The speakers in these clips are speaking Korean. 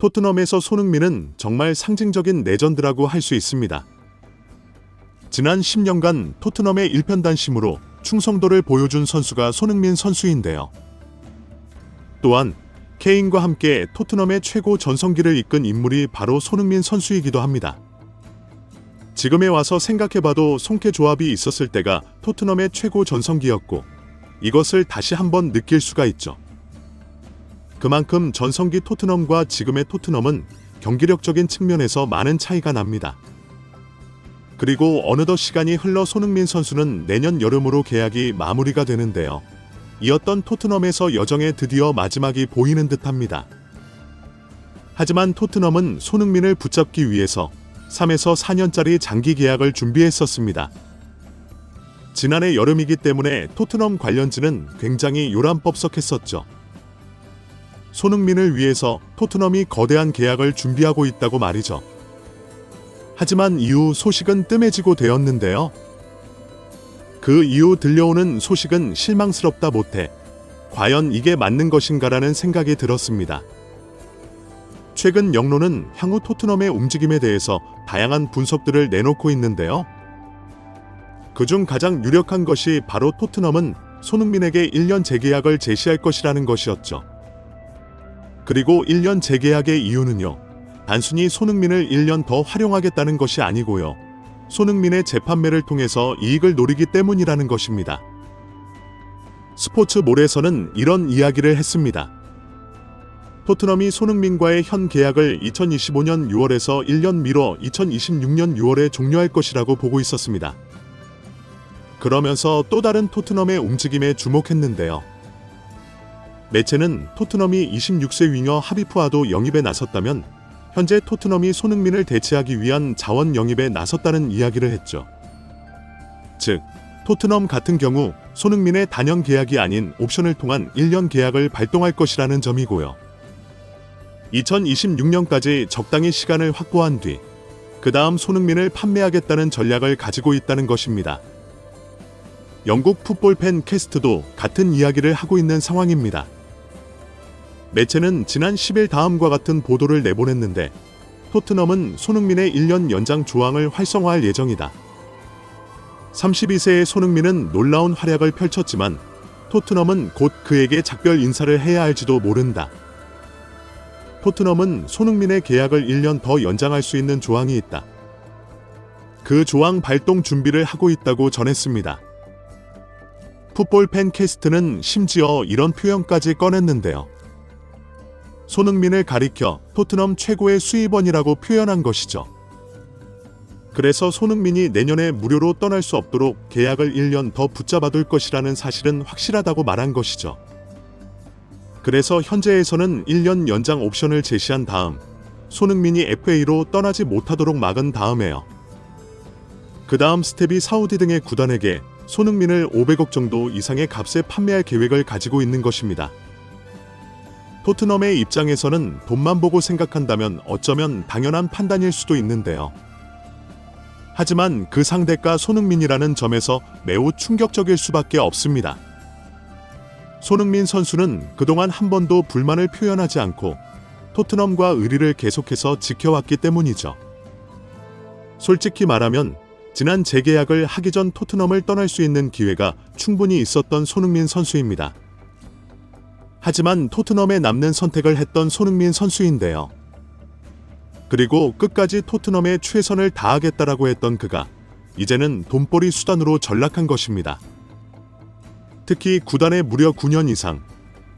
토트넘에서 손흥민은 정말 상징적인 레전드라고 할 수 있습니다. 지난 10년간 토트넘의 일편단심으로 충성도를 보여준 선수가 손흥민 선수인데요. 또한 케인과 함께 토트넘의 최고 전성기를 이끈 인물이 바로 손흥민 선수이기도 합니다. 지금에 와서 생각해봐도 손케 조합이 있었을 때가 토트넘의 최고 전성기였고 이것을 다시 한번 느낄 수가 있죠. 그만큼 전성기 토트넘과 지금의 토트넘은 경기력적인 측면에서 많은 차이가 납니다. 그리고 어느덧 시간이 흘러 손흥민 선수는 내년 여름으로 계약이 마무리가 되는데요. 이었던 토트넘에서 여정의 드디어 마지막이 보이는 듯합니다. 하지만 토트넘은 손흥민을 붙잡기 위해서 3에서 4년짜리 장기 계약을 준비했었습니다. 지난해 여름이기 때문에 토트넘 관련지는 굉장히 요란법석했었죠. 손흥민을 위해서 토트넘이 거대한 계약을 준비하고 있다고 말이죠. 하지만 이후 소식은 뜸해지고 되었는데요. 그 이후 들려오는 소식은 실망스럽다 못해 과연 이게 맞는 것인가라는 생각이 들었습니다. 최근 영로는 향후 토트넘의 움직임에 대해서 다양한 분석들을 내놓고 있는데요. 그중 가장 유력한 것이 바로 토트넘은 손흥민에게 1년 재계약을 제시할 것이라는 것이었죠. 그리고 1년 재계약의 이유는요. 단순히 손흥민을 1년 더 활용하겠다는 것이 아니고요. 손흥민의 재판매를 통해서 이익을 노리기 때문이라는 것입니다. 스포츠몰에서는 이런 이야기를 했습니다. 토트넘이 손흥민과의 현 계약을 2025년 6월에서 1년 미뤄 2026년 6월에 종료할 것이라고 보고 있었습니다. 그러면서 또 다른 토트넘의 움직임에 주목했는데요. 매체는 토트넘이 26세 윙어 하비프와도 영입에 나섰다면 현재 토트넘이 손흥민을 대체하기 위한 자원 영입에 나섰다는 이야기를 했죠. 즉, 토트넘 같은 경우 손흥민의 단연 계약이 아닌 옵션을 통한 1년 계약을 발동할 것이라는 점이고요. 2026년까지 적당히 시간을 확보한 뒤 그 다음 손흥민을 판매하겠다는 전략을 가지고 있다는 것입니다. 영국 풋볼 팬 캐스트도 같은 이야기를 하고 있는 상황입니다. 매체는 지난 10일 다음과 같은 보도를 내보냈는데 토트넘은 손흥민의 1년 연장 조항을 활성화할 예정이다. 32세의 손흥민은 놀라운 활약을 펼쳤지만 토트넘은 곧 그에게 작별 인사를 해야 할지도 모른다. 토트넘은 손흥민의 계약을 1년 더 연장할 수 있는 조항이 있다. 그 조항 발동 준비를 하고 있다고 전했습니다. 풋볼 팬 캐스트는 심지어 이런 표현까지 꺼냈는데요. 손흥민을 가리켜 토트넘 최고의 수입원이라고 표현한 것이죠. 그래서 손흥민이 내년에 무료로 떠날 수 없도록 계약을 1년 더 붙잡아둘 것이라는 사실은 확실하다고 말한 것이죠. 그래서 현재에서는 1년 연장 옵션을 제시한 다음 손흥민이 FA로 떠나지 못하도록 막은 다음에요. 그 다음 스텝이 사우디 등의 구단에게 손흥민을 500억 정도 이상의 값에 판매할 계획을 가지고 있는 것입니다. 토트넘의 입장에서는 돈만 보고 생각한다면 어쩌면 당연한 판단일 수도 있는데요. 하지만 그 상대가 손흥민이라는 점에서 매우 충격적일 수밖에 없습니다. 손흥민 선수는 그동안 한 번도 불만을 표현하지 않고 토트넘과 의리를 계속해서 지켜왔기 때문이죠. 솔직히 말하면 지난 재계약을 하기 전 토트넘을 떠날 수 있는 기회가 충분히 있었던 손흥민 선수입니다. 하지만 토트넘에 남는 선택을 했던 손흥민 선수인데요. 그리고 끝까지 토트넘에 최선을 다하겠다라고 했던 그가 이제는 돈벌이 수단으로 전락한 것입니다. 특히 구단에 무려 9년 이상,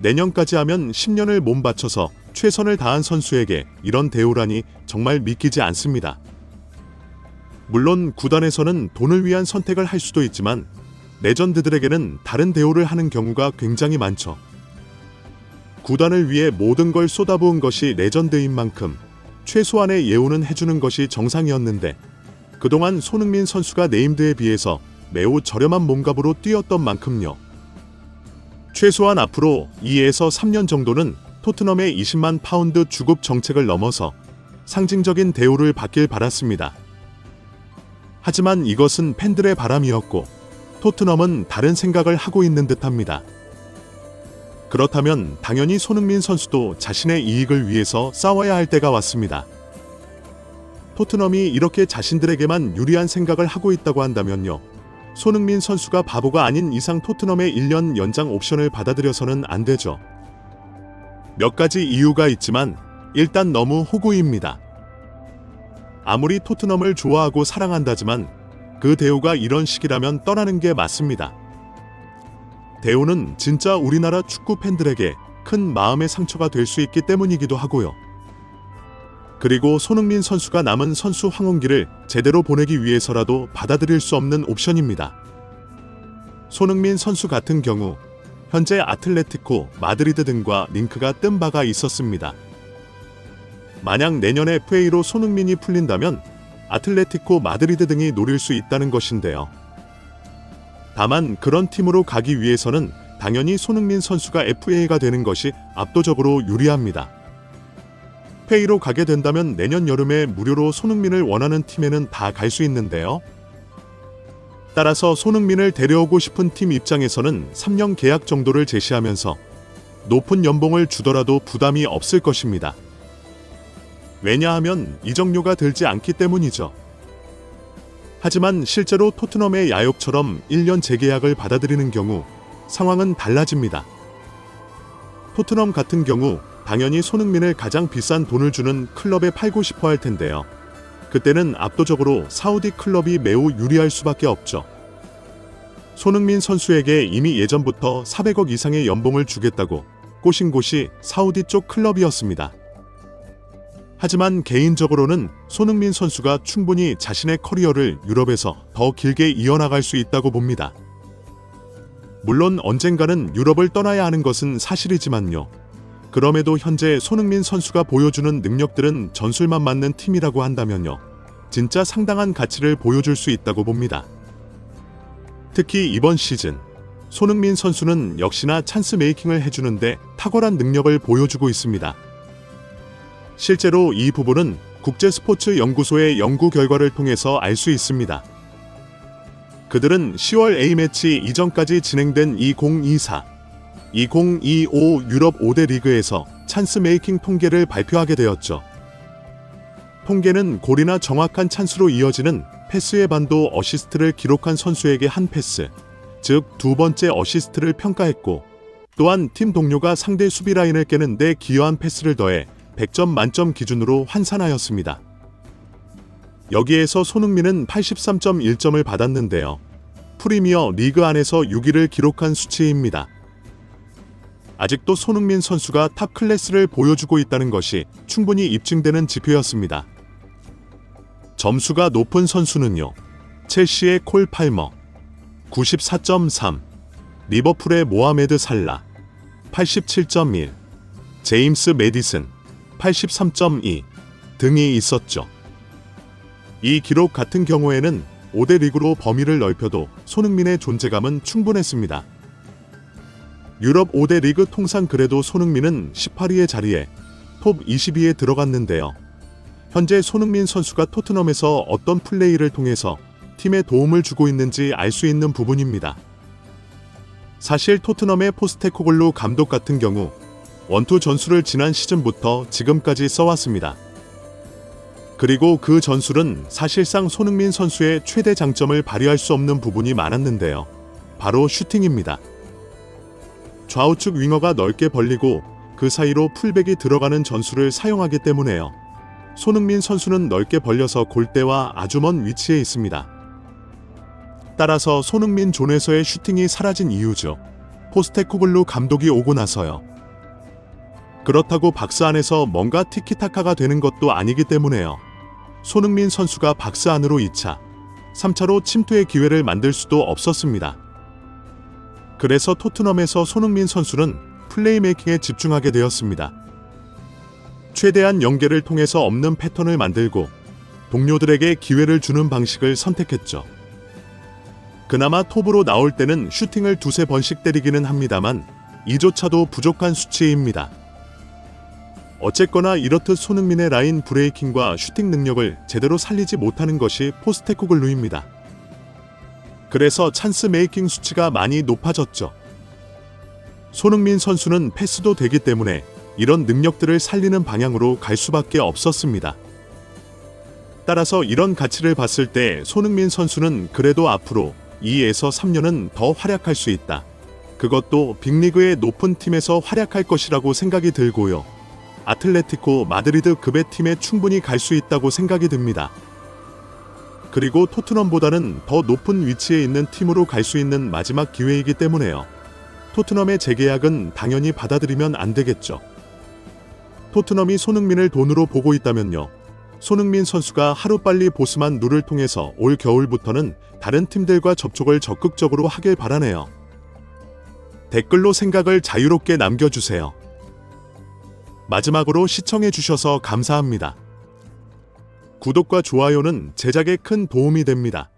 내년까지 하면 10년을 몸바쳐서 최선을 다한 선수에게 이런 대우라니 정말 믿기지 않습니다. 물론 구단에서는 돈을 위한 선택을 할 수도 있지만 레전드들에게는 다른 대우를 하는 경우가 굉장히 많죠. 구단을 위해 모든 걸 쏟아부은 것이 레전드인 만큼 최소한의 예우는 해주는 것이 정상이었는데 그동안 손흥민 선수가 네임드에 비해서 매우 저렴한 몸값으로 뛰었던 만큼요. 최소한 앞으로 2에서 3년 정도는 토트넘의 20만 파운드 주급 정책을 넘어서 상징적인 대우를 받길 바랐습니다. 하지만 이것은 팬들의 바람이었고 토트넘은 다른 생각을 하고 있는 듯합니다. 그렇다면 당연히 손흥민 선수도 자신의 이익을 위해서 싸워야 할 때가 왔습니다. 토트넘이 이렇게 자신들에게만 유리한 생각을 하고 있다고 한다면요. 손흥민 선수가 바보가 아닌 이상 토트넘의 1년 연장 옵션을 받아들여서는 안 되죠. 몇 가지 이유가 있지만 일단 너무 호구입니다. 아무리 토트넘을 좋아하고 사랑한다지만 그 대우가 이런 식이라면 떠나는 게 맞습니다. 대우는 진짜 우리나라 축구 팬들에게 큰 마음의 상처가 될 수 있기 때문이기도 하고요. 그리고 손흥민 선수가 남은 선수 황혼기를 제대로 보내기 위해서라도 받아들일 수 없는 옵션입니다. 손흥민 선수 같은 경우 현재 아틀레티코 마드리드 등과 링크가 뜬 바가 있었습니다. 만약 내년에 FA로 손흥민이 풀린다면 아틀레티코 마드리드 등이 노릴 수 있다는 것인데요. 다만 그런 팀으로 가기 위해서는 당연히 손흥민 선수가 FA가 되는 것이 압도적으로 유리합니다. FA로 가게 된다면 내년 여름에 무료로 손흥민을 원하는 팀에는 다 갈 수 있는데요. 따라서 손흥민을 데려오고 싶은 팀 입장에서는 3년 계약 정도를 제시하면서 높은 연봉을 주더라도 부담이 없을 것입니다. 왜냐하면 이적료가 들지 않기 때문이죠. 하지만 실제로 토트넘의 야욕처럼 1년 재계약을 받아들이는 경우 상황은 달라집니다. 토트넘 같은 경우 당연히 손흥민을 가장 비싼 돈을 주는 클럽에 팔고 싶어 할 텐데요. 그때는 압도적으로 사우디 클럽이 매우 유리할 수밖에 없죠. 손흥민 선수에게 이미 예전부터 400억 이상의 연봉을 주겠다고 꼬신 곳이 사우디 쪽 클럽이었습니다. 하지만 개인적으로는 손흥민 선수가 충분히 자신의 커리어를 유럽에서 더 길게 이어나갈 수 있다고 봅니다. 물론 언젠가는 유럽을 떠나야 하는 것은 사실이지만요. 그럼에도 현재 손흥민 선수가 보여주는 능력들은 전술만 맞는 팀이라고 한다면요. 진짜 상당한 가치를 보여줄 수 있다고 봅니다. 특히 이번 시즌 손흥민 선수는 역시나 찬스 메이킹을 해주는데 탁월한 능력을 보여주고 있습니다. 실제로 이 부분은 국제스포츠연구소의 연구 결과를 통해서 알 수 있습니다. 그들은 10월 A매치 이전까지 진행된 2024, 2025 유럽 5대 리그에서 찬스 메이킹 통계를 발표하게 되었죠. 통계는 골이나 정확한 찬스로 이어지는 패스의 반도 어시스트를 기록한 선수에게 한 패스, 즉 두 번째 어시스트를 평가했고, 또한 팀 동료가 상대 수비 라인을 깨는 데 기여한 패스를 더해 100점 만점 기준으로 환산하였습니다. 여기에서 손흥민은 83.1점을 받았는데요. 프리미어 리그 안에서 6위를 기록한 수치입니다. 아직도 손흥민 선수가 탑 클래스를 보여주고 있다는 것이 충분히 입증되는 지표였습니다. 점수가 높은 선수는요. 첼시의 콜 팔머 94.3, 리버풀의 모하메드 살라 87.1, 제임스 매디슨 83.2 등이 있었죠. 이 기록 같은 경우에는 5대 리그로 범위를 넓혀도 손흥민의 존재감은 충분했습니다. 유럽 5대 리그 통상 그래도 손흥민은 18위의 자리에 톱 20위에 들어갔는데요. 현재 손흥민 선수가 토트넘에서 어떤 플레이를 통해서 팀에 도움을 주고 있는지 알 수 있는 부분입니다. 사실 토트넘의 포스테코글루 감독 같은 경우 원투 전술을 지난 시즌부터 지금까지 써왔습니다. 그리고 그 전술은 사실상 손흥민 선수의 최대 장점을 발휘할 수 없는 부분이 많았는데요. 바로 슈팅입니다. 좌우측 윙어가 넓게 벌리고 그 사이로 풀백이 들어가는 전술을 사용하기 때문에요. 손흥민 선수는 넓게 벌려서 골대와 아주 먼 위치에 있습니다. 따라서 손흥민 존에서의 슈팅이 사라진 이유죠. 포스테코글루 감독이 오고 나서요. 그렇다고 박스 안에서 뭔가 티키타카가 되는 것도 아니기 때문에요. 손흥민 선수가 박스 안으로 2차, 3차로 침투의 기회를 만들 수도 없었습니다. 그래서 토트넘에서 손흥민 선수는 플레이메이킹에 집중하게 되었습니다. 최대한 연계를 통해서 없는 패턴을 만들고 동료들에게 기회를 주는 방식을 선택했죠. 그나마 톱으로 나올 때는 슈팅을 두세 번씩 때리기는 합니다만 이조차도 부족한 수치입니다. 어쨌거나 이렇듯 손흥민의 라인 브레이킹과 슈팅 능력을 제대로 살리지 못하는 것이 포스테코글루입니다. 그래서 찬스 메이킹 수치가 많이 높아졌죠. 손흥민 선수는 패스도 되기 때문에 이런 능력들을 살리는 방향으로 갈 수밖에 없었습니다. 따라서 이런 가치를 봤을 때 손흥민 선수는 그래도 앞으로 2에서 3년은 더 활약할 수 있다. 그것도 빅리그의 높은 팀에서 활약할 것이라고 생각이 들고요. 아틀레티코 마드리드 급의 팀에 충분히 갈 수 있다고 생각이 듭니다. 그리고 토트넘보다는 더 높은 위치에 있는 팀으로 갈 수 있는 마지막 기회이기 때문에요. 토트넘의 재계약은 당연히 받아들이면 안 되겠죠. 토트넘이 손흥민을 돈으로 보고 있다면요. 손흥민 선수가 하루빨리 보스만 룰을 통해서 올 겨울부터는 다른 팀들과 접촉을 적극적으로 하길 바라네요. 댓글로 생각을 자유롭게 남겨주세요. 마지막으로 시청해주셔서 감사합니다. 구독과 좋아요는 제작에 큰 도움이 됩니다.